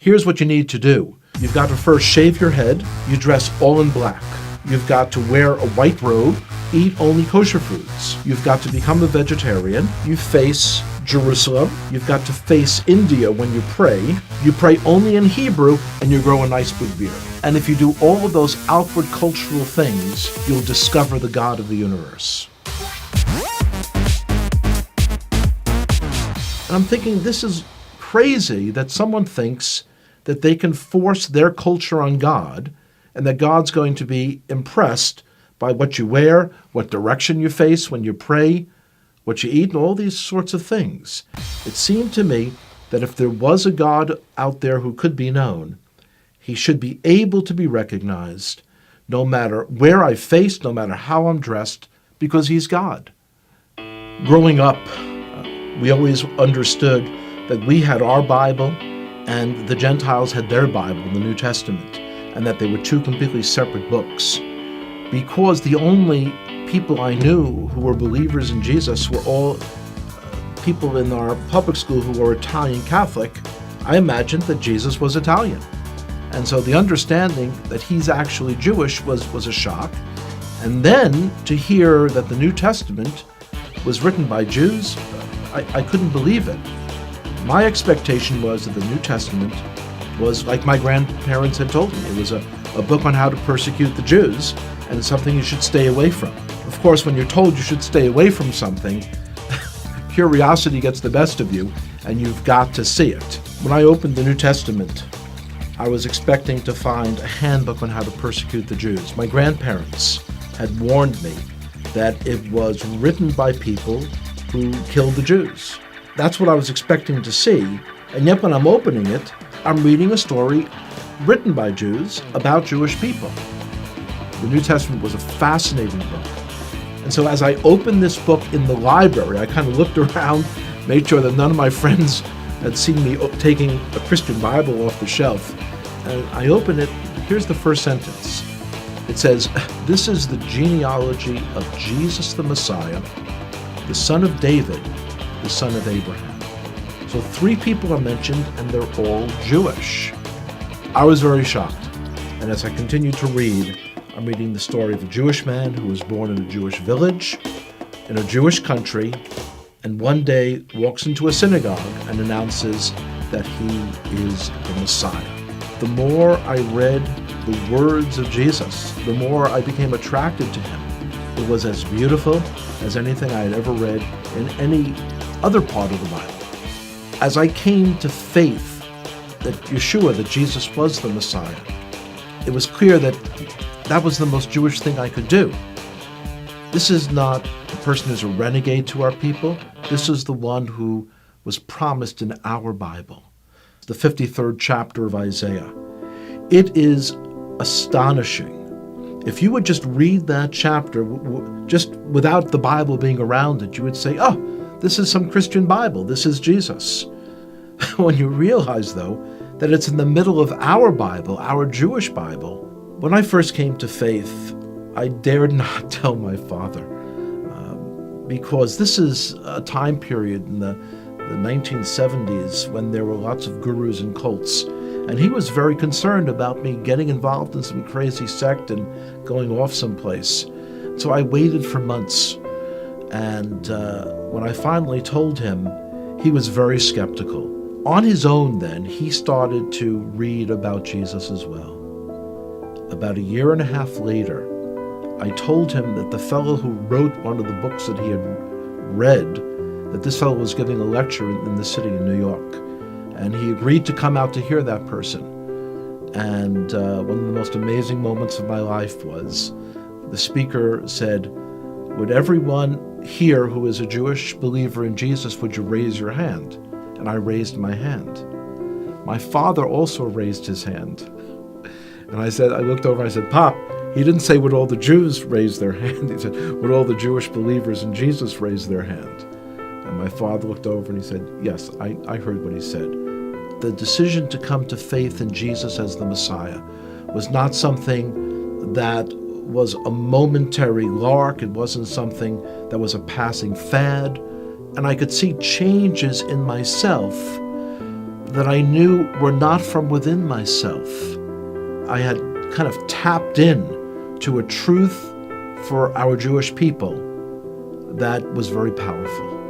Here's what you need to do. You've got to first shave your head. You dress all in black. You've got to wear a white robe, eat only kosher foods. You've got to become a vegetarian. You face Jerusalem. You've got to face India when you pray. You pray only in Hebrew, and you grow a nice big beard. And if you do all of those outward cultural things, you'll discover the God of the universe. And I'm thinking, this is crazy that someone thinks that they can force their culture on God, and that God's going to be impressed by what you wear, what direction you face when you pray, what you eat, and all these sorts of things. It seemed to me that if there was a God out there who could be known, he should be able to be recognized no matter where I face, no matter how I'm dressed, because he's God. Growing up, we always understood that we had our Bible and the Gentiles had their Bible, the New Testament, and that they were two completely separate books. Because the only people I knew who were believers in Jesus were all people in our public school who were Italian Catholic, I imagined that Jesus was Italian. And so the understanding that he's actually Jewish was a shock. And then to hear that the New Testament was written by Jews, I couldn't believe it. My expectation was that the New Testament was like my grandparents had told me. It was a book on how to persecute the Jews, and it's something you should stay away from. Of course, when you're told you should stay away from something, curiosity gets the best of you, and you've got to see it. When I opened the New Testament, I was expecting to find a handbook on how to persecute the Jews. My grandparents had warned me that it was written by people who killed the Jews. That's what I was expecting to see, and yet when I'm opening it, I'm reading a story written by Jews about Jewish people. The New Testament was a fascinating book. And so as I opened this book in the library, I kind of looked around, made sure that none of my friends had seen me taking a Christian Bible off the shelf. And I opened it. Here's the first sentence. It says, "This is the genealogy of Jesus the Messiah, the son of David, the son of Abraham." So 3 people are mentioned, and they're all Jewish. I was very shocked. And as I continued to read, I'm reading the story of a Jewish man who was born in a Jewish village, in a Jewish country, and one day walks into a synagogue and announces that he is the Messiah. The more I read the words of Jesus, the more I became attracted to him. It was as beautiful as anything I had ever read in any other part of the Bible. As I came to faith that Yeshua, that Jesus was the Messiah, it was clear that that was the most Jewish thing I could do. This is not a person who's a renegade to our people. This is the one who was promised in our Bible, the 53rd chapter of Isaiah. It is astonishing. If you would just read that chapter, just without the Bible being around it, you would say, oh, this is some Christian Bible. This is Jesus. When you realize, though, that it's in the middle of our Bible, our Jewish Bible. When I first came to faith, I dared not tell my father, because this is a time period in the 1970s when there were lots of gurus and cults, and he was very concerned about me getting involved in some crazy sect and going off someplace. So I waited for months, and when I finally told him, he was very skeptical. On his own then, he started to read about Jesus as well. About 1.5 years later, I told him that the fellow who wrote one of the books that he had read, that this fellow was giving a lecture in the city of New York. And he agreed to come out to hear that person. And one of the most amazing moments of my life was the speaker said, "Would everyone here who is a Jewish believer in Jesus, would you raise your hand?" And I raised my hand. My father also raised his hand. And I looked over and I said, "Pop," he didn't say would all the Jews raise their hand. He said, would all the Jewish believers in Jesus raise their hand? And my father looked over and he said, yes, I heard what he said. The decision to come to faith in Jesus as the Messiah was not something that was a momentary lark. It wasn't something that was a passing fad. And I could see changes in myself that I knew were not from within myself. I had kind of tapped in to a truth for our Jewish people that was very powerful.